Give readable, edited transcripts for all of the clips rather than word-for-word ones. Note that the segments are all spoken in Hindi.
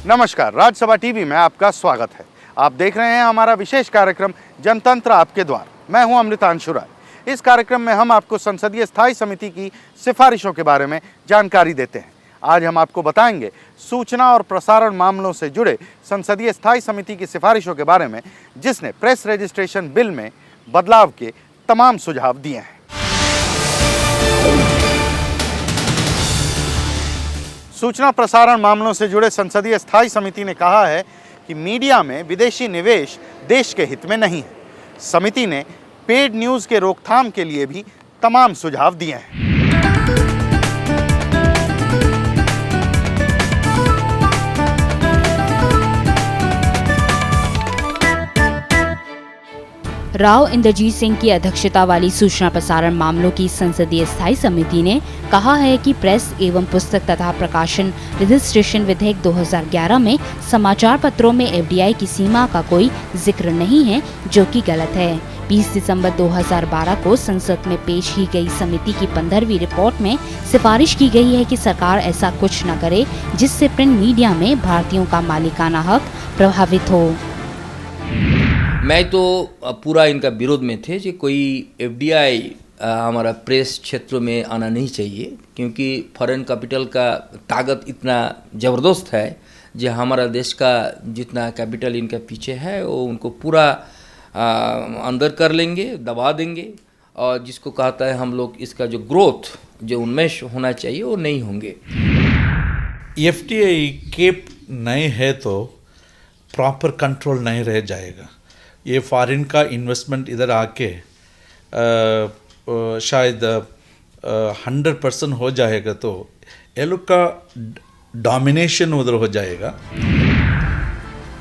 नमस्कार, राज्यसभा टीवी में आपका स्वागत है। आप देख रहे हैं हमारा विशेष कार्यक्रम जनतंत्र आपके द्वार। मैं हूं अमृतांशु राय। इस कार्यक्रम में हम आपको संसदीय स्थायी समिति की सिफारिशों के बारे में जानकारी देते हैं। आज हम आपको बताएंगे सूचना और प्रसारण मामलों से जुड़े संसदीय स्थायी समिति की सिफारिशों के बारे में, जिसने प्रेस रजिस्ट्रेशन बिल में बदलाव के तमाम सुझाव दिए हैं। सूचना प्रसारण मामलों से जुड़े संसदीय स्थायी समिति ने कहा है कि मीडिया में विदेशी निवेश देश के हित में नहीं है। समिति ने पेड न्यूज़ के रोकथाम के लिए भी तमाम सुझाव दिए हैं। राव इंद्रजीत सिंह की अध्यक्षता वाली सूचना प्रसारण मामलों की संसदीय स्थायी समिति ने कहा है कि प्रेस एवं पुस्तक तथा प्रकाशन रजिस्ट्रेशन विधेयक 2011 में समाचार पत्रों में एफडीआई की सीमा का कोई जिक्र नहीं है, जो कि गलत है। 20 दिसंबर 2012 को संसद में पेश की गई समिति की 15वीं रिपोर्ट में सिफारिश की गई है कि सरकार ऐसा कुछ न करे जिससे प्रिंट मीडिया में भारतीयों का मालिकाना हक प्रभावित हो। मैं तो पूरा इनका विरोध में थे कि कोई एफडीआई हमारा प्रेस क्षेत्र में आना नहीं चाहिए, क्योंकि फॉरेन कैपिटल का ताकत इतना ज़बरदस्त है जो हमारा देश का जितना कैपिटल इनका पीछे है वो उनको पूरा अंदर कर लेंगे, दबा देंगे, और जिसको कहता है हम लोग इसका जो ग्रोथ जो उन्मेष होना चाहिए वो नहीं होंगे। एफडीआई केप नहीं है तो प्रॉपर कंट्रोल नहीं रह जाएगा। ये फॉरेन का इन्वेस्टमेंट इधर आके शायद 100% हो जाएगा तो ये लोग का डोमिनेशन उधर हो जाएगा।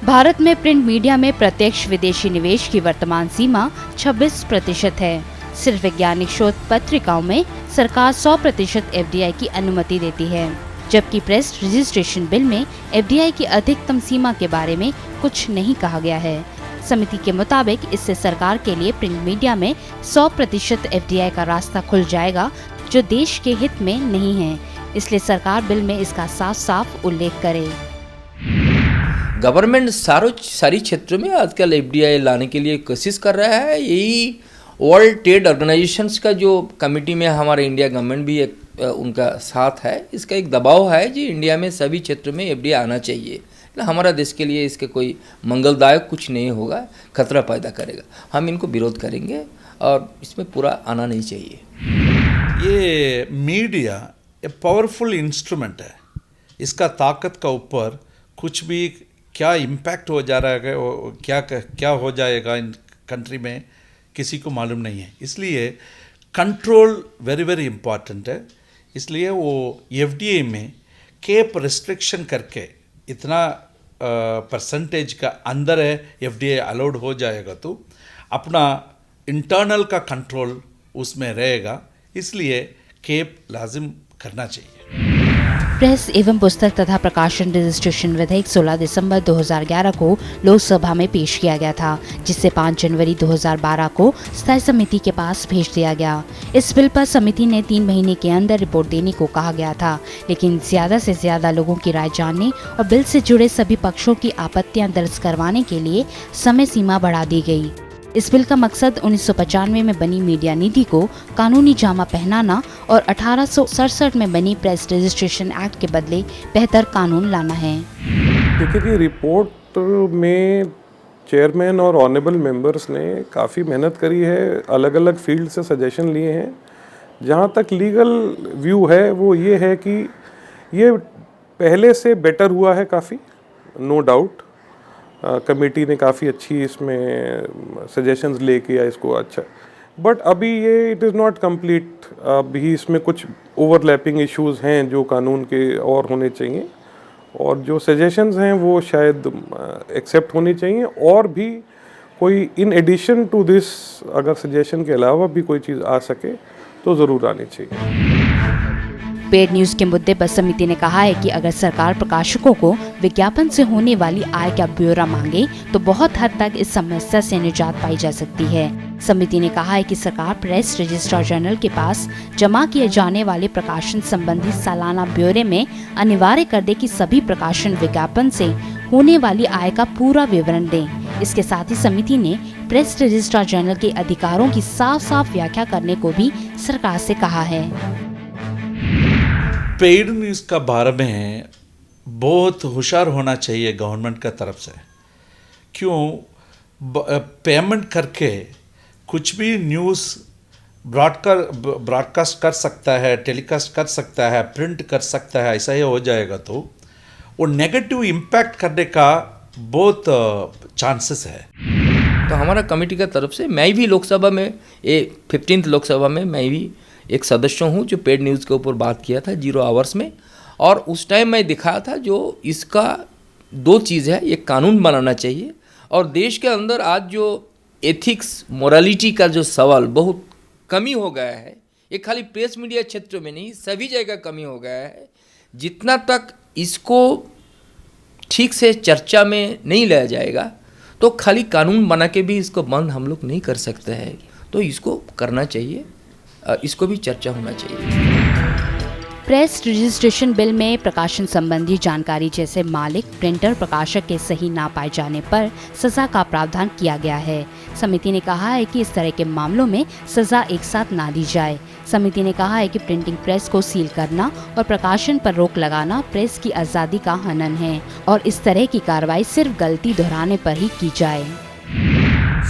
भारत में प्रिंट मीडिया में प्रत्यक्ष विदेशी निवेश की वर्तमान सीमा 26% है। सिर्फ वैज्ञानिक शोध पत्रिकाओं में सरकार 100% एफडीआई की अनुमति देती है, जबकि प्रेस रजिस्ट्रेशन बिल में एफडीआई की अधिकतम सीमा के बारे में कुछ नहीं कहा गया है। समिति के मुताबिक इससे सरकार के लिए प्रिंट मीडिया में 100% एफडीआई का रास्ता खुल जाएगा, जो देश के हित में नहीं है। इसलिए सरकार बिल में इसका साफ साफ उल्लेख करे। गवर्नमेंट सारी क्षेत्रों में आजकल एफडीआई लाने के लिए कोशिश कर रहा है। यही वर्ल्ड ट्रेड ऑर्गेनाइजेशंस का जो कमेटी में हमारे इंडिया गवर्नमेंट भी एक उनका साथ है। इसका एक दबाव है जी इंडिया में सभी क्षेत्रों में एफडीआई आना चाहिए। हमारा देश के लिए इसके कोई मंगलदायक कुछ नहीं होगा, खतरा पैदा करेगा। हम इनको विरोध करेंगे और इसमें पूरा आना नहीं चाहिए। ये मीडिया एक पावरफुल इंस्ट्रूमेंट है। इसका ताकत का ऊपर कुछ भी क्या इम्पैक्ट हो जा रहा है, क्या हो जाएगा इन कंट्री में किसी को मालूम नहीं है। इसलिए कंट्रोल वेरी वेरी इम्पॉर्टेंट है। इसलिए वो एफडीआई में केप रिस्ट्रिक्शन करके इतना परसेंटेज का अंदर है एफडीआई अलाउड हो जाएगा तो अपना इंटरनल का कंट्रोल उसमें रहेगा। इसलिए केप लाजिम करना चाहिए। प्रेस एवं पुस्तक तथा प्रकाशन रजिस्ट्रेशन विधेयक 16 दिसंबर 2011 को लोकसभा में पेश किया गया था, जिसे 5 जनवरी 2012 को स्थायी समिति के पास भेज दिया गया। इस बिल पर समिति ने 3 महीने के अंदर रिपोर्ट देने को कहा गया था, लेकिन ज्यादा से ज्यादा लोगों की राय जानने और बिल से जुड़े सभी पक्षों की आपत्तियां दर्ज करवाने के लिए समय सीमा बढ़ा दी गई। इस बिल का मकसद 1995 में बनी मीडिया नीति को कानूनी जामा पहनाना और 1867 में बनी प्रेस रजिस्ट्रेशन एक्ट के बदले बेहतर कानून लाना है। देखिए, रिपोर्ट में चेयरमैन और ऑनरेबल मेंबर्स ने काफ़ी मेहनत करी है, अलग अलग फील्ड से सजेशन लिए हैं। जहाँ तक लीगल व्यू है वो ये है कि ये पहले से बेटर हुआ है काफ़ी, नो डाउट। कमेटी ने काफ़ी अच्छी इसमें सजेशंस लेके या इसको अच्छा, बट अभी ये इट इज़ नॉट कंप्लीट। अभी इसमें कुछ ओवरलैपिंग इश्यूज हैं जो कानून के और होने चाहिए, और जो सजेशंस हैं वो शायद एक्सेप्ट होने चाहिए। और भी कोई इन एडिशन टू दिस अगर सजेशन के अलावा भी कोई चीज़ आ सके तो ज़रूर आनी चाहिए। पेड न्यूज के मुद्दे पर समिति ने कहा है कि अगर सरकार प्रकाशकों को विज्ञापन से होने वाली आय का ब्यौरा मांगे तो बहुत हद तक इस समस्या से निजात पाई जा सकती है। समिति ने कहा है कि सरकार प्रेस रजिस्ट्रार जनरल के पास जमा किए जाने वाले प्रकाशन संबंधी सालाना ब्यौरे में अनिवार्य कर दे कि सभी प्रकाशन विज्ञापन से होने वाली आय का पूरा विवरण दें। इसके साथ ही समिति ने प्रेस रजिस्ट्रार जनरल के अधिकारों की साफ साफ व्याख्या करने को भी सरकार से कहा है। पेड न्यूज़ का बारे में बहुत होशियार होना चाहिए गवर्नमेंट का तरफ से। क्यों पेमेंट करके कुछ भी न्यूज़ ब्रॉडकास्ट कर सकता है, टेलीकास्ट कर सकता है, प्रिंट कर सकता है, ऐसा ही हो जाएगा तो वो नेगेटिव इम्पैक्ट करने का बहुत चांसेस है। तो हमारा कमेटी का तरफ से मैं भी लोकसभा में 15th लोकसभा में मैं भी एक सदस्य हूँ जो पेड न्यूज़ के ऊपर बात किया था 0 आवर्स में, और उस टाइम मैं दिखाया था जो इसका 2 चीज़ है, एक कानून बनाना चाहिए और देश के अंदर आज जो एथिक्स मोरालिटी का जो सवाल बहुत कमी हो गया है, ये खाली प्रेस मीडिया क्षेत्र में नहीं सभी जगह कमी हो गया है। जितना तक इसको ठीक से चर्चा में नहीं लाया जाएगा तो खाली कानून बना के भी इसको बंद हम लोग नहीं कर सकते हैं। तो इसको करना चाहिए, इसको भी चर्चा होना चाहिए। प्रेस रजिस्ट्रेशन बिल में प्रकाशन संबंधी जानकारी जैसे मालिक, प्रिंटर, प्रकाशक के सही ना पाए जाने पर सजा का प्रावधान किया गया है। समिति ने कहा है कि इस तरह के मामलों में सजा एक साथ ना दी जाए। समिति ने कहा है कि प्रिंटिंग प्रेस को सील करना और प्रकाशन पर रोक लगाना प्रेस की आज़ादी का हनन है और इस तरह की कार्रवाई सिर्फ गलती दोहराने पर ही की जाए।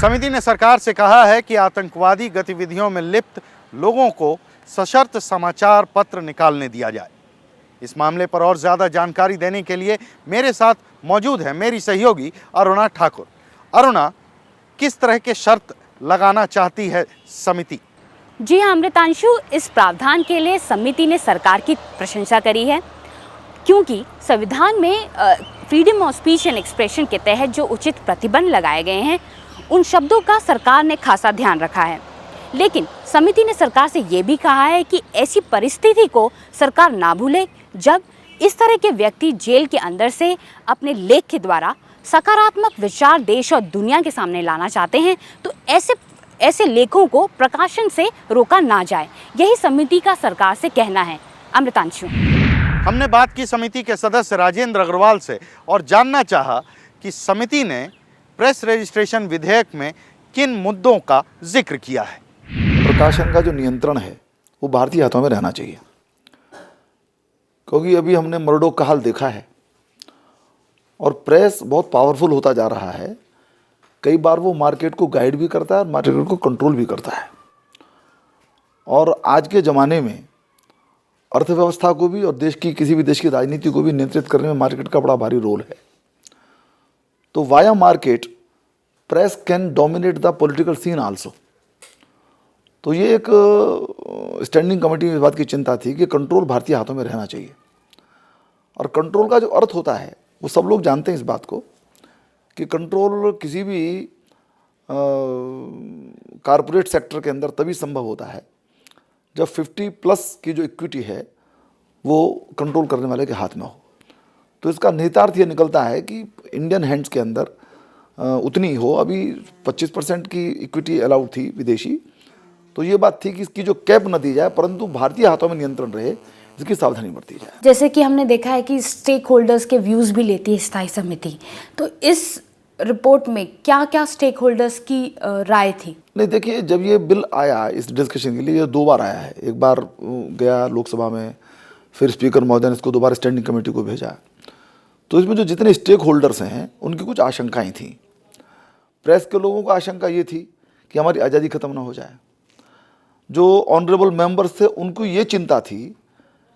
समिति ने सरकार से कहा है कि आतंकवादी गतिविधियों में लिप्त लोगों को सशर्त समाचार पत्र निकालने दिया जाए। इस मामले पर और ज़्यादा जानकारी देने के लिए मेरे साथ मौजूद है मेरी सहयोगी अरुणा ठाकुर। अरुणा, किस तरह के शर्त लगाना चाहती है समिति? जी हाँ अमृतांशु, इस प्रावधान के लिए समिति ने सरकार की प्रशंसा करी है क्योंकि संविधान में freedom of speech and expression के तहत जो उचित प्रतिबंध लगाए गए हैं उन शब्दों का सरकार ने खासा ध्यान रखा है। लेकिन समिति ने सरकार से ये भी कहा है कि ऐसी परिस्थिति को सरकार ना भूले जब इस तरह के व्यक्ति जेल के अंदर से अपने लेख के द्वारा सकारात्मक विचार देश और दुनिया के सामने लाना चाहते हैं तो ऐसे लेखों को प्रकाशन से रोका ना जाए। यही समिति का सरकार से कहना है। अमृतांशु, हमने बात की समिति के सदस्य राजेंद्र अग्रवाल से और जानना चाहा कि समिति ने प्रेस रजिस्ट्रेशन विधेयक में किन मुद्दों का जिक्र किया है। प्रकाशन का जो नियंत्रण है वो भारतीय हाथों में रहना चाहिए, क्योंकि अभी हमने मर्डोक का हाल देखा है और प्रेस बहुत पावरफुल होता जा रहा है। कई बार वो मार्केट को गाइड भी करता है और मार्केट को कंट्रोल भी करता है। और आज के ज़माने में अर्थव्यवस्था को भी और देश की किसी भी देश की राजनीति को भी नियंत्रित करने में मार्केट का बड़ा भारी रोल है। तो via market press can dominate the political scene also. तो ये एक स्टैंडिंग कमेटी में इस बात की चिंता थी कि कंट्रोल भारतीय हाथों में रहना चाहिए। और कंट्रोल का जो अर्थ होता है वो सब लोग जानते हैं इस बात को कि कंट्रोल किसी भी कारपोरेट सेक्टर के अंदर तभी संभव होता है जब 50+ की जो इक्विटी है वो कंट्रोल करने वाले के हाथ में हो। तो इसका निहितार्थ ये निकलता है कि इंडियन हैंड्स के अंदर उतनी हो। अभी 25% की इक्विटी अलाउड थी विदेशी, तो ये बात थी कि इसकी जो कैप न दी जाए परंतु भारतीय हाथों में नियंत्रण रहे, इसकी सावधानी बरती जाए। जैसे कि हमने देखा है कि स्टेक होल्डर्स के व्यूज़ भी लेती है स्थायी समिति, तो इस रिपोर्ट में क्या क्या स्टेक होल्डर्स की राय थी? नहीं, देखिए, जब ये बिल आया इस डिस्कशन के लिए ये 2 बार आया है। एक बार गया लोकसभा में, फिर स्पीकर महोदय ने इसको दोबारा स्टैंडिंग कमेटी को भेजा। तो इसमें जो जितने स्टेक होल्डर्स हैं उनकी कुछ आशंकाएं थीं। प्रेस के लोगों को आशंका ये थी कि हमारी आज़ादी ख़त्म ना हो जाए। जो ऑनरेबल मेंबर्स थे उनको ये चिंता थी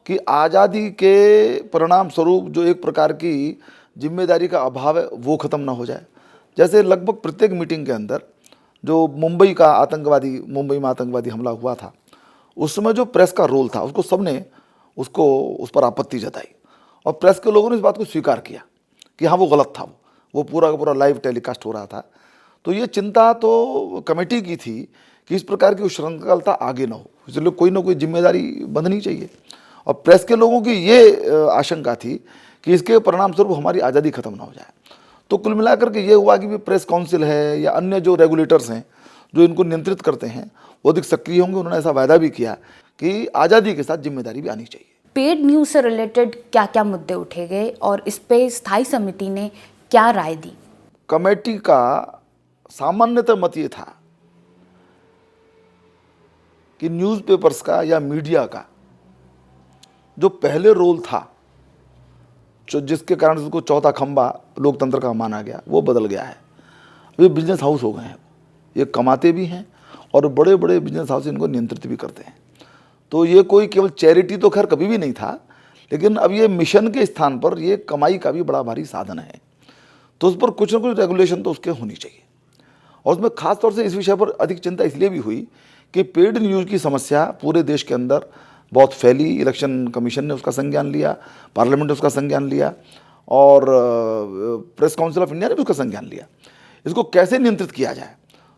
कि आज़ादी के परिणाम स्वरूप जो एक प्रकार की जिम्मेदारी का अभाव है वो ख़त्म ना हो जाए। जैसे लगभग प्रत्येक मीटिंग के अंदर जो मुंबई में आतंकवादी हमला हुआ था, उस समय जो प्रेस का रोल था उसको सबने उस पर आपत्ति जताई और प्रेस के लोगों ने इस बात को स्वीकार किया कि हाँ वो गलत था, वो पूरा का पूरा लाइव टेलीकास्ट हो रहा था। तो ये चिंता तो कमेटी की थी कि इस प्रकार की उच्छृंखलता आगे ना हो, इसलिए कोई ना कोई जिम्मेदारी बंधनी चाहिए। और प्रेस के लोगों की ये आशंका थी कि इसके परिणाम स्वरूप हमारी आज़ादी खत्म ना हो जाए। तो कुल मिलाकर के ये हुआ कि भी प्रेस काउंसिल है या अन्य जो रेगुलेटर्स हैं जो इनको नियंत्रित करते हैं वो अधिक सक्रिय होंगे। उन्होंने ऐसा वायदा भी किया कि आज़ादी के साथ जिम्मेदारी भी आनी चाहिए। पेड न्यूज़ से रिलेटेड क्या क्या मुद्दे उठे गए और इस पे स्थायी समिति ने क्या राय दी? कमेटी का सामान्यतः मत ये था कि न्यूज़पेपर्स का या मीडिया का जो पहले रोल था, जो जिसके कारण उसको चौथा खंबा लोकतंत्र का माना गया, वो बदल गया है। ये बिजनेस हाउस हो गए हैं, ये कमाते भी हैं और बड़े बड़े बिजनेस हाउस इनको नियंत्रित भी करते हैं। तो ये कोई केवल चैरिटी तो खैर कभी भी नहीं था, लेकिन अब ये मिशन के स्थान पर ये कमाई का भी बड़ा भारी साधन है। तो उस पर कुछ ना कुछ रेगुलेशन तो उसके होनी चाहिए। और उसमें खास तौर से इस विषय पर अधिक चिंता इसलिए भी हुई कि पेड न्यूज़ की समस्या पूरे देश के अंदर बहुत फैली। इलेक्शन कमीशन ने उसका संज्ञान लिया, पार्लियामेंट ने उसका संज्ञान लिया और प्रेस काउंसिल ऑफ इंडिया ने भी उसका संज्ञान लिया। इसको कैसे नियंत्रित किया जाए,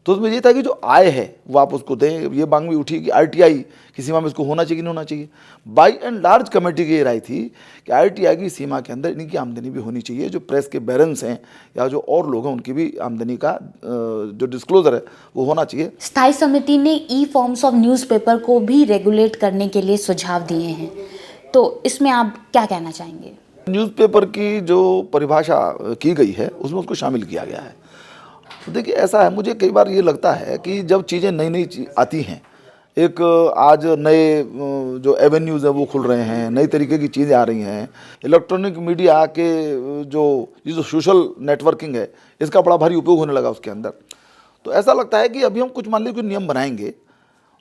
तो उसमें ये था कि जो आय है वो आप उसको दें। ये मांग भी उठी कि RTI की सीमा में इसको होना चाहिए कि नहीं होना चाहिए। बाई एंड लार्ज कमेटी की ये राय थी कि RTI की सीमा के अंदर इनकी आमदनी भी होनी चाहिए। जो प्रेस के बैरन्स हैं या जो और लोग हैं उनकी भी आमदनी का जो डिस्क्लोजर है वो होना चाहिए। स्थायी समिति ने ई फॉर्म्स ऑफ न्यूज़पेपर को भी रेगुलेट करने के लिए सुझाव दिए हैं, तो इसमें आप क्या कहना चाहेंगे? न्यूज़पेपर की जो परिभाषा की गई है उसमें उसको शामिल किया गया है। तो देखिए ऐसा है, मुझे कई बार ये लगता है कि जब चीज़ें नई नई आती हैं, एक आज नए जो एवेन्यूज़ हैं वो खुल रहे हैं, नई तरीके की चीज़ें आ रही हैं। इलेक्ट्रॉनिक मीडिया के जो सोशल नेटवर्किंग है इसका बड़ा भारी उपयोग होने लगा उसके अंदर। तो ऐसा लगता है कि अभी हम कुछ मान लीजिए कोई नियम बनाएंगे,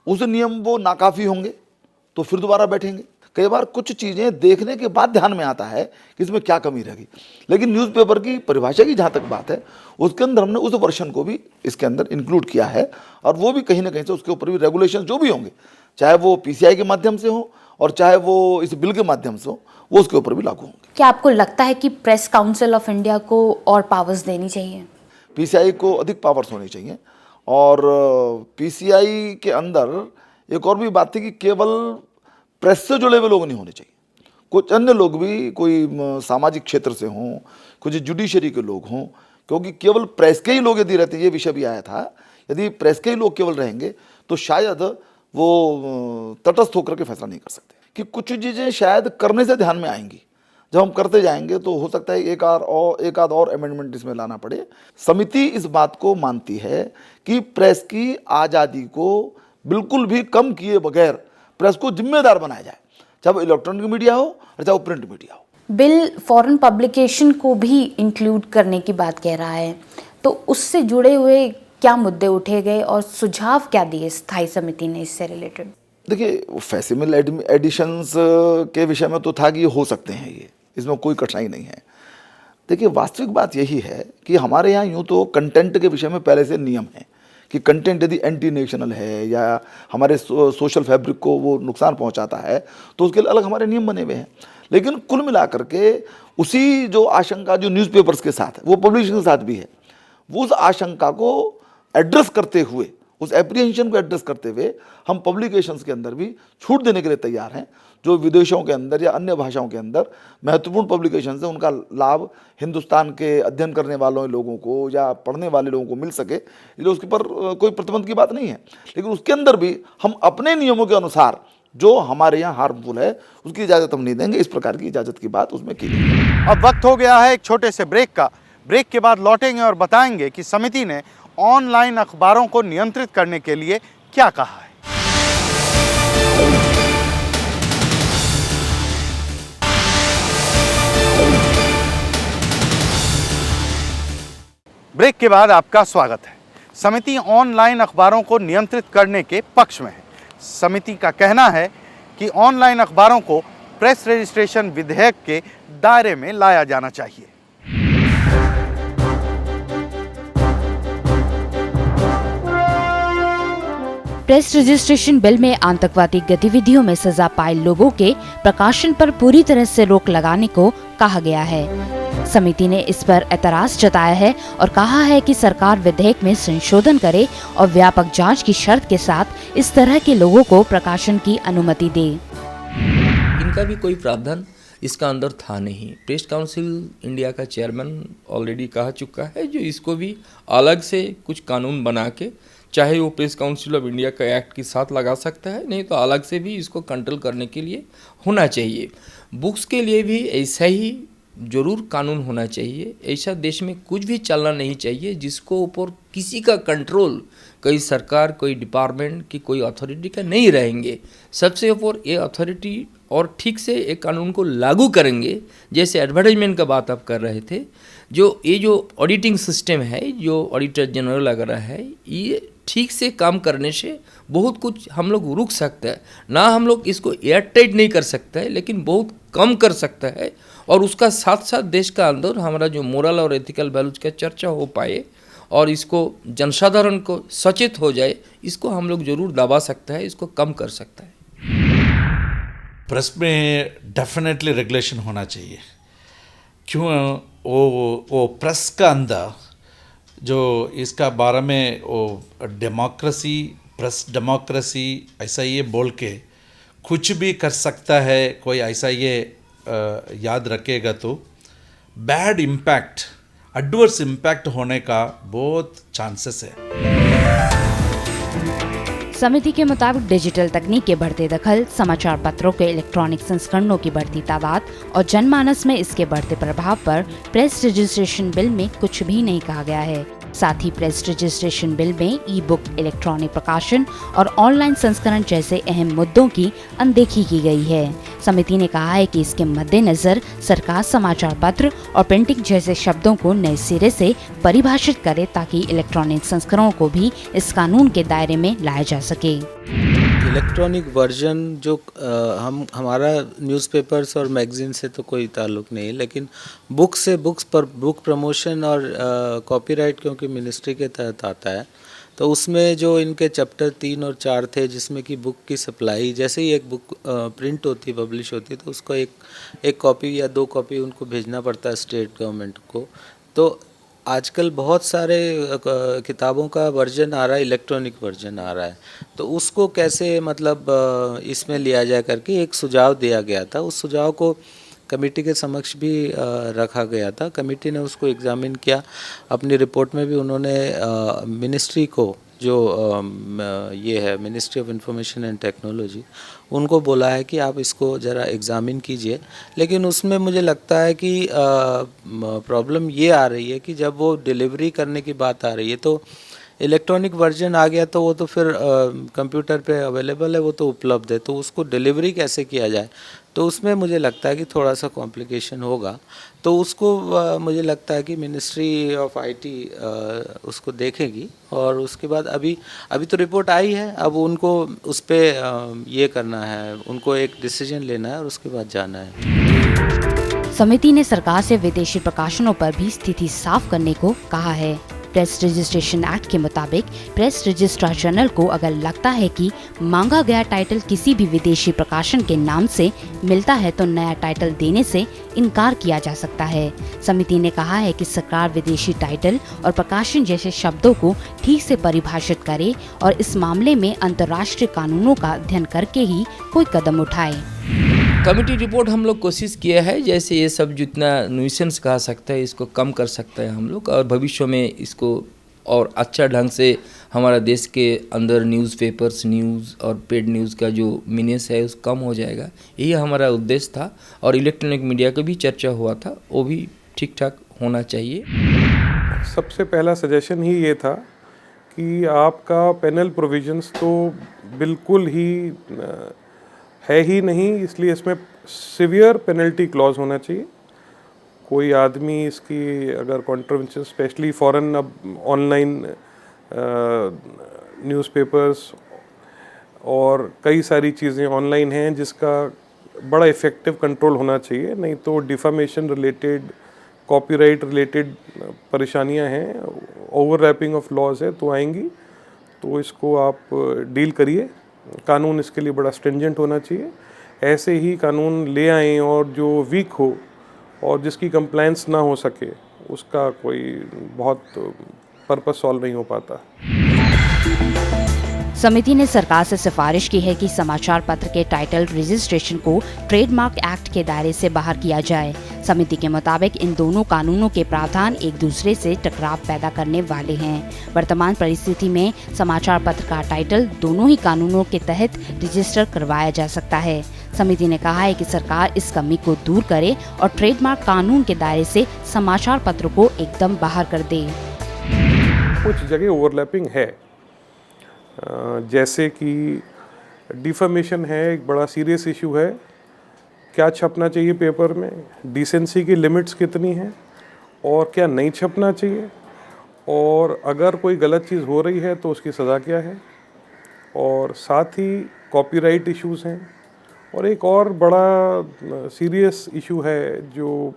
उस नियम वो नाकाफ़ी होंगे तो फिर दोबारा बैठेंगे। कई बार कुछ चीज़ें देखने के बाद ध्यान में आता है कि इसमें क्या कमी रहेगी। लेकिन न्यूज़पेपर की परिभाषा की जहाँ तक बात है उसके अंदर हमने उस वर्षन को भी इसके अंदर इंक्लूड किया है और वो भी कहीं ना कहीं से उसके ऊपर भी रेगुलेशन जो भी होंगे, चाहे वो PCI के माध्यम से हो और चाहे वो इस बिल के माध्यम से हो, वो उसके ऊपर भी लागू होंगे। क्या आपको लगता है कि प्रेस काउंसिल ऑफ इंडिया को और पावर्स देनी चाहिए? PCI को अधिक पावर्स होनी चाहिए। और PCI के अंदर एक और भी बात थी कि केवल प्रेस से जुड़े हुए लोग नहीं होने चाहिए, कुछ अन्य लोग भी, कोई सामाजिक क्षेत्र से हों, कुछ जुडिशरी के लोग हों, क्योंकि केवल प्रेस के ही लोग यदि रहते, ये विषय भी आया था, यदि प्रेस के ही लोग केवल रहेंगे तो शायद वो तटस्थ होकर के फैसला नहीं कर सकते। कि कुछ चीज़ें शायद करने से ध्यान में आएंगी, जब हम करते जाएंगे तो हो सकता है एक आध और अमेंडमेंट इसमें लाना पड़े। समिति इस बात को मानती है कि प्रेस की आज़ादी को बिल्कुल भी कम किए बगैर प्रेस को जिम्मेदार बनाया जाए, चाहे वो इलेक्ट्रॉनिक मीडिया हो और चाहे वो प्रिंट मीडिया हो। बिल फॉरेन पब्लिकेशन को भी इंक्लूड करने की बात कह रहा है, तो उससे जुड़े हुए क्या मुद्दे उठे गए और सुझाव क्या दिए स्थायी समिति ने इससे रिलेटेड? देखिए, फैसिमल एडिशंस के विषय में तो था कि ये हो सकते हैं, ये इसमें कोई कठिनाई नहीं है। देखिए, वास्तविक बात यही है कि हमारे यहाँ यूँ तो कंटेंट के विषय में पहले से नियम है कि कंटेंट यदि एंटी नेशनल है या हमारे सोशल फैब्रिक को वो नुकसान पहुंचाता है तो उसके लिए अलग हमारे नियम बने हुए हैं। लेकिन कुल मिलाकर के उसी जो आशंका जो न्यूज़पेपर्स के साथ है वो पब्लिशिंग के साथ भी है, वो उस आशंका को एड्रेस करते हुए, उस एप्रीहेंशन को एड्रेस करते हुए हम पब्लिकेशंस के अंदर भी छूट देने के लिए तैयार हैं। जो विदेशों के अंदर या अन्य भाषाओं के अंदर महत्वपूर्ण पब्लिकेशंस हैं उनका लाभ हिंदुस्तान के अध्ययन करने वालों लोगों को या पढ़ने वाले लोगों को मिल सके, इसलिए उसके पर कोई प्रतिबंध की बात नहीं है। लेकिन उसके अंदर भी हम अपने नियमों के अनुसार जो हमारे यहाँ हार्मफुल है उसकी इजाज़त हम नहीं देंगे। इस प्रकार की इजाज़त की बात उसमें की गई। अब वक्त हो गया है एक छोटे से ब्रेक का। ब्रेक के बाद लौटेंगे और बताएंगे कि समिति ने ऑनलाइन अखबारों को नियंत्रित करने के लिए क्या कहा है। ब्रेक के बाद आपका स्वागत है। समिति ऑनलाइन अखबारों को नियंत्रित करने के पक्ष में है। समिति का कहना है कि ऑनलाइन अखबारों को प्रेस रजिस्ट्रेशन विधेयक के दायरे में लाया जाना चाहिए। प्रेस रजिस्ट्रेशन बिल में आतंकवादी गतिविधियों में सजा पाए लोगों के प्रकाशन पर पूरी तरह से रोक लगाने को कहा गया है। समिति ने इस पर एतराज जताया है और कहा है कि सरकार विधेयक में संशोधन करे और व्यापक जांच की शर्त के साथ इस तरह के लोगों को प्रकाशन की अनुमति दे। इन इनका भी कोई प्रावधान इसका अंदर था नहीं। प्रेस काउंसिल इंडिया का चेयरमैन ऑलरेडी कह चुका है जो इसको भी अलग से कुछ कानून बना के, चाहे वो प्रेस काउंसिल ऑफ इंडिया का एक्ट के साथ लगा सकता है, नहीं तो अलग से भी इसको कंट्रोल करने के लिए होना चाहिए। बुक्स के लिए भी ऐसा ही जरूर कानून होना चाहिए। ऐसा देश में कुछ भी चलना नहीं चाहिए जिसको ऊपर किसी का कंट्रोल, कोई सरकार, कोई डिपार्टमेंट की, कोई अथॉरिटी का नहीं रहेंगे। सबसे ऊपर ये अथॉरिटी और ठीक से एक कानून को लागू करेंगे। जैसे एडवर्टाइजमेंट का बात आप कर रहे थे, ये जो ऑडिटिंग सिस्टम है, जो ऑडिटर जनरल वगैरह है, ये ठीक से काम करने से बहुत कुछ हम लोग रुक सकते हैं ना। हम लोग इसको एयरटाइट नहीं कर सकते हैं, लेकिन बहुत कम कर सकता है। और उसका साथ साथ देश का अंदर हमारा जो मोरल और एथिकल वैल्यूज का चर्चा हो पाए और इसको जनसाधारण को सचेत हो जाए, इसको हम लोग जरूर दबा सकता है, इसको कम कर सकता है। प्रेस में डेफिनेटली रेगुलेशन होना चाहिए। क्यों? वो प्रेस का अंदर जो इसका बारे में वो डेमोक्रेसी, प्रेस डेमोक्रेसी ऐसा ये बोल के कुछ भी कर सकता है, कोई ऐसा ये याद रखेगा तो बैड इम्पैक्ट, एडवर्स इम्पैक्ट होने का बहुत चांसेस है। समिति के मुताबिक डिजिटल तकनीक के बढ़ते दखल, समाचार पत्रों के इलेक्ट्रॉनिक संस्करणों की बढ़ती तादाद और जनमानस में इसके बढ़ते प्रभाव पर प्रेस रजिस्ट्रेशन बिल में कुछ भी नहीं कहा गया है। साथ ही प्रेस रजिस्ट्रेशन बिल में ई बुक, इलेक्ट्रॉनिक प्रकाशन और ऑनलाइन संस्करण जैसे अहम मुद्दों की अनदेखी की गई है। समिति ने कहा है कि इसके मद्देनजर सरकार समाचार पत्र और प्रिंटिंग जैसे शब्दों को नए सिरे से परिभाषित करे ताकि इलेक्ट्रॉनिक संस्करणों को भी इस कानून के दायरे में लाया जा सके। इलेक्ट्रॉनिक वर्जन जो हमारा न्यूज़पेपर्स और मैगज़ीन से तो कोई ताल्लुक़ नहीं है, लेकिन बुक से, बुक्स पर बुक प्रमोशन और कॉपीराइट क्योंकि मिनिस्ट्री के तहत आता है, तो उसमें जो इनके चैप्टर 3 और 4 थे जिसमें कि बुक की सप्लाई, जैसे ही एक बुक प्रिंट होती, पब्लिश होती, तो उसको एक कॉपी या 2 कॉपी उनको भेजना पड़ता है स्टेट गवर्नमेंट को। तो आजकल बहुत सारे किताबों का वर्जन आ रहा है, इलेक्ट्रॉनिक वर्जन आ रहा है, तो उसको कैसे मतलब इसमें लिया जाए करके एक सुझाव दिया गया था। उस सुझाव को कमेटी के समक्ष भी रखा गया था। कमेटी ने उसको एग्जामिन किया। अपनी रिपोर्ट में भी उन्होंने मिनिस्ट्री को, जो ये है ministry of information and technology, उनको बोला है कि आप इसको ज़रा एग्ज़ामिन कीजिए। लेकिन उसमें मुझे लगता है कि प्रॉब्लम ये आ रही है कि जब वो डिलीवरी करने की बात आ रही है तो इलेक्ट्रॉनिक वर्जन आ गया तो वो तो फिर कंप्यूटर पे अवेलेबल है, वो तो उपलब्ध है, तो उसको डिलीवरी कैसे किया जाए, तो उसमें मुझे लगता है कि थोड़ा सा कॉम्प्लिकेशन होगा। तो उसको मुझे लगता है कि मिनिस्ट्री ऑफ आईटी उसको देखेगी और उसके बाद अभी तो रिपोर्ट आई है, अब उनको उस पर ये करना है, उनको एक डिसीजन लेना है और उसके बाद जाना है। समिति ने सरकार से विदेशी प्रकाशनों पर भी स्थिति साफ करने को कहा है। प्रेस रजिस्ट्रेशन एक्ट के मुताबिक प्रेस रजिस्ट्रार जनरल को अगर लगता है कि मांगा गया टाइटल किसी भी विदेशी प्रकाशन के नाम से मिलता है तो नया टाइटल देने से इनकार किया जा सकता है। समिति ने कहा है कि सरकार विदेशी टाइटल और प्रकाशन जैसे शब्दों को ठीक से परिभाषित करे और इस मामले में अंतर्राष्ट्रीय कानूनों का अध्ययन करके ही कोई कदम उठाए। कमेटी रिपोर्ट हम लोग कोशिश किया है, जैसे ये सब जितना न्यूसेंस कहा सकता है इसको कम कर सकता है हम लोग, और भविष्य में इसको और अच्छा ढंग से हमारा देश के अंदर न्यूज़पेपर्स, न्यूज़ और पेड न्यूज़ का जो मीनियस है उस कम हो जाएगा। यही हमारा उद्देश्य था। और इलेक्ट्रॉनिक मीडिया का भी चर्चा हुआ था, वो भी ठीक ठाक होना चाहिए। सबसे पहला सजेशन ही ये था कि आपका पेनल प्रोविजंस तो बिल्कुल ही है ही नहीं, इसलिए इसमें सिवियर पेनल्टी क्लॉज होना चाहिए। कोई आदमी इसकी अगर कॉन्ट्रवेंशन, स्पेशली फॉरेन, अब ऑनलाइन न्यूज़पेपर्स और कई सारी चीज़ें ऑनलाइन हैं जिसका बड़ा इफ़ेक्टिव कंट्रोल होना चाहिए, नहीं तो डिफामेशन रिलेटेड, कॉपीराइट रिलेटेड परेशानियां हैं, ओवरलैपिंग ऑफ लॉज है तो आएंगी। तो इसको आप डील करिए। कानून इसके लिए बड़ा स्ट्रिंजेंट होना चाहिए। ऐसे ही कानून ले आएँ और जो वीक हो और जिसकी कंप्लायंस ना हो सके उसका कोई बहुत पर्पस सॉल्व नहीं हो पाता। समिति ने सरकार से सिफारिश की है कि समाचार पत्र के टाइटल रजिस्ट्रेशन को ट्रेडमार्क एक्ट के दायरे से बाहर किया जाए। समिति के मुताबिक इन दोनों कानूनों के प्रावधान एक दूसरे से टकराव पैदा करने वाले हैं। वर्तमान परिस्थिति में समाचार पत्र का टाइटल दोनों ही कानूनों के तहत रजिस्टर करवाया जा सकता है। समिति ने कहा है कि सरकार इस कमी को दूर करे और ट्रेडमार्क कानून के दायरे से समाचार पत्र को एकदम बाहर कर दे। कुछ जगह ओवरलैपिंग है, जैसे कि डिफेमेशन है, एक बड़ा सीरियस इशू है। क्या छपना चाहिए पेपर में, डिसेंसी की लिमिट्स कितनी हैं और क्या नहीं छपना चाहिए, और अगर कोई गलत चीज़ हो रही है तो उसकी सज़ा क्या है, और साथ ही कॉपीराइट इश्यूज़ हैं। और एक और बड़ा सीरियस इशू है जो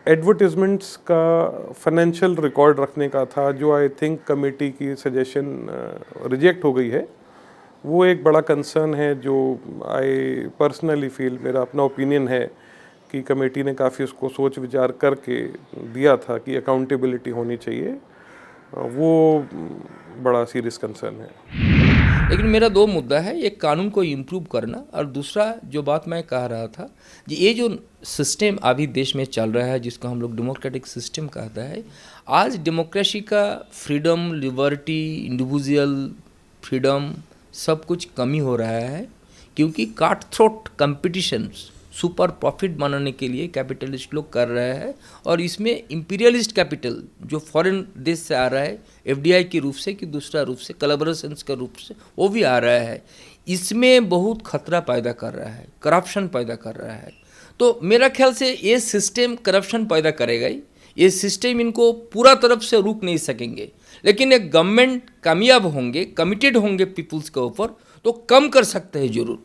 एडवर्टिजमेंट्स का फाइनेंशियल रिकॉर्ड रखने का था, जो आई थिंक कमेटी की सजेशन रिजेक्ट हो गई है। वो एक बड़ा कंसर्न है जो आई पर्सनली फील, मेरा अपना ओपिनियन है कि कमेटी ने काफ़ी उसको सोच विचार करके दिया था कि अकाउंटेबिलिटी होनी चाहिए। वो बड़ा सीरियस कंसर्न है। लेकिन मेरा दो मुद्दा है, एक कानून को इम्प्रूव करना और दूसरा जो बात मैं कह रहा था कि ये जो सिस्टम अभी देश में चल रहा है जिसको हम लोग डेमोक्रेटिक सिस्टम कहता है, आज डेमोक्रेसी का फ्रीडम, लिबर्टी, इंडिविजुअल फ्रीडम सब कुछ कमी हो रहा है, क्योंकि काट थ्रोट कंपटीशंस सुपर प्रॉफिट बनाने के लिए कैपिटलिस्ट लोग कर रहे हैं। और इसमें इंपीरियलिस्ट कैपिटल जो फॉरेन देश से आ रहा है एफडीआई के रूप से कि दूसरा रूप से कोलैबोरेशंस के रूप से वो भी आ रहा है, इसमें बहुत खतरा पैदा कर रहा है, करप्शन पैदा कर रहा है। तो मेरा ख्याल से ये सिस्टम करप्शन पैदा करेगा ही, ये सिस्टम इनको पूरा तरफ से रोक नहीं सकेंगे, लेकिन एक गवर्नमेंट कामयाब होंगे, कमिटेड होंगे पीपुल्स के ऊपर तो कम कर सकते हैं जरूर।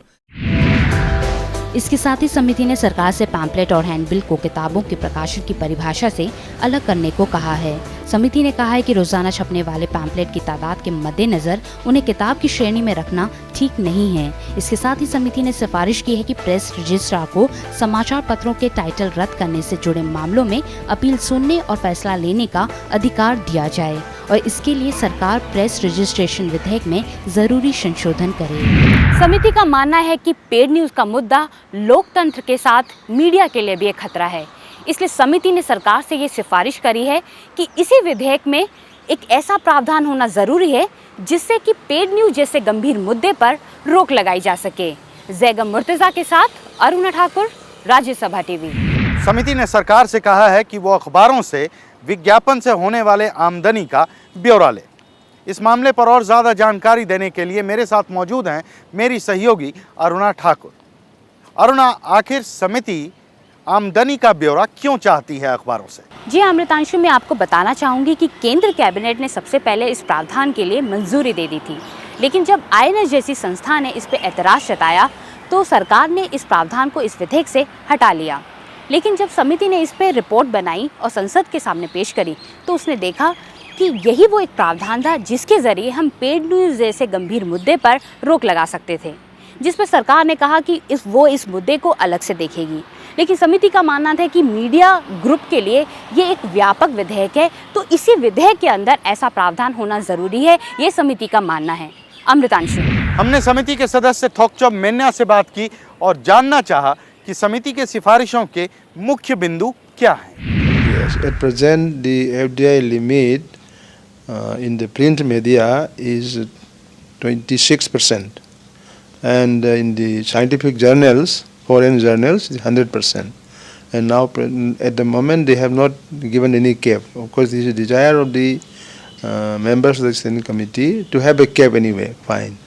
इसके साथ ही समिति ने सरकार से पैम्पलेट और हैंडबिल को किताबों के प्रकाशन की परिभाषा से अलग करने को कहा है। समिति ने कहा है कि रोजाना छपने वाले पैम्पलेट की तादाद के मद्देनजर उन्हें किताब की श्रेणी में रखना ठीक नहीं है। इसके साथ ही समिति ने सिफारिश की है कि प्रेस रजिस्ट्रार को समाचार पत्रों के टाइटल रद्द करने से जुड़े मामलों में अपील सुनने और फैसला लेने का अधिकार दिया जाए और इसके लिए सरकार प्रेस रजिस्ट्रेशन विधेयक में जरूरी संशोधन करे। समिति का मानना है कि पेड न्यूज का मुद्दा लोकतंत्र के साथ मीडिया के लिए भी एक खतरा है। इसलिए समिति ने सरकार से ये सिफारिश करी है कि इसी विधेयक में एक ऐसा प्रावधान होना जरूरी है जिससे कि पेड न्यूज जैसे गंभीर मुद्दे पर रोक लगाई जा सके। जैगम मुर्तजा के साथ अरुणा ठाकुर, राज्यसभा टीवी। समिति ने सरकार से कहा है कि वो अखबारों से विज्ञापन से होने वाले आमदनी का ब्यौरा ले। इस मामले पर और ज़्यादा जानकारी देने के लिए मेरे साथ मौजूद हैं मेरी सहयोगी अरुणा ठाकुर। अरुणा, आखिर समिति आमदनी का ब्यौरा क्यों चाहती है अखबारों से? जी अमृतांशु, मैं आपको बताना चाहूँगी कि केंद्र कैबिनेट ने सबसे पहले इस प्रावधान के लिए मंजूरी दे दी थी, लेकिन जब आईएनएस जैसी संस्था ने इस पर ऐतराज़ जताया तो सरकार ने इस प्रावधान को इस विधेयक से हटा लिया। लेकिन जब समिति ने इस पर रिपोर्ट बनाई और संसद के सामने पेश करी तो उसने देखा कि यही वो एक प्रावधान था जिसके ज़रिए हम पेड न्यूज़ जैसे गंभीर मुद्दे पर रोक लगा सकते थे, जिस पर सरकार ने कहा कि इस मुद्दे को अलग से देखेगी। लेकिन समिति का मानना था कि मीडिया ग्रुप के लिए ये एक व्यापक विधेयक है, तो इसी विधेयक के अंदर ऐसा प्रावधान होना ज़रूरी है, ये समिति का मानना है। अमृतांशु, हमने समिति के सदस्य थोकचॉप मेन्या से बात की और जानना चाहा कि समिति के सिफारिशों के मुख्य बिंदु क्या हैं। Yes, at present the FDI limit in the print media is 26%, and in the scientific journals, foreign journals, is 100%. And now at the moment they have not given any cap. Of course, this is a desire of the members of the standing committee to have a cap anyway. Fine.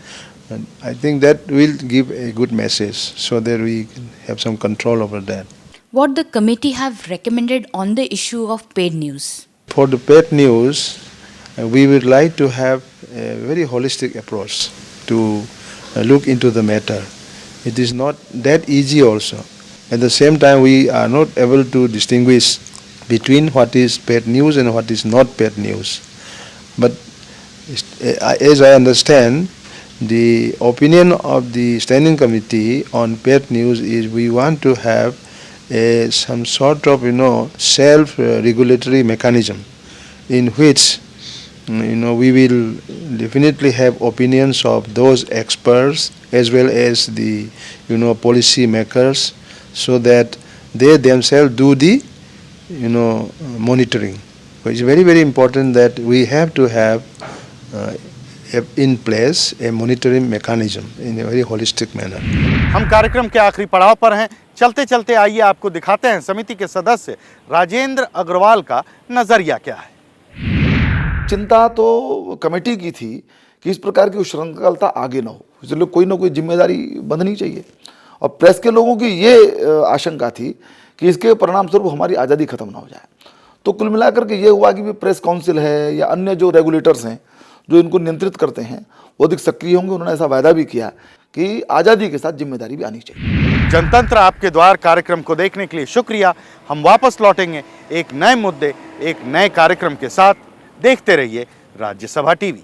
And I think that will give a good message so that we can have some control over that. What the committee have recommended on the issue of paid news? For the paid news, we would like to have a very holistic approach to look into the matter. It is not that easy also. At the same time, we are not able to distinguish between what is paid news and what is not paid news. But as I understand, the opinion of the standing committee on paid news is we want to have some sort of self-regulatory mechanism in which we will definitely have opinions of those experts as well as the policy makers, so that they themselves do the monitoring. So it's very, very important that we have to have in place a monitoring mechanism in a very holistic manner. हम कार्यक्रम के आखिरी पड़ाव पर हैं। चलते चलते आइए आपको दिखाते हैं समिति के सदस्य राजेंद्र अग्रवाल का नजरिया क्या है। चिंता तो कमेटी की थी कि इस प्रकार की उच्छृंखलता आगे ना हो, इसलिए कोई ना कोई जिम्मेदारी बंधनी चाहिए। और प्रेस के लोगों की ये आशंका थी कि इसके परिणाम स्वरूप हमारी आज़ादी खत्म ना हो जाए। तो कुल मिलाकर के ये हुआ कि प्रेस काउंसिल है या अन्य जो रेगुलेटर्स हैं जो इनको नियंत्रित करते हैं वो अधिक सक्रिय होंगे। उन्होंने ऐसा वायदा भी किया कि आज़ादी के साथ जिम्मेदारी भी आनी चाहिए। जनतंत्र आपके द्वार कार्यक्रम को देखने के लिए शुक्रिया। हम वापस लौटेंगे एक नए मुद्दे, एक नए कार्यक्रम के साथ। देखते रहिए राज्यसभा टीवी।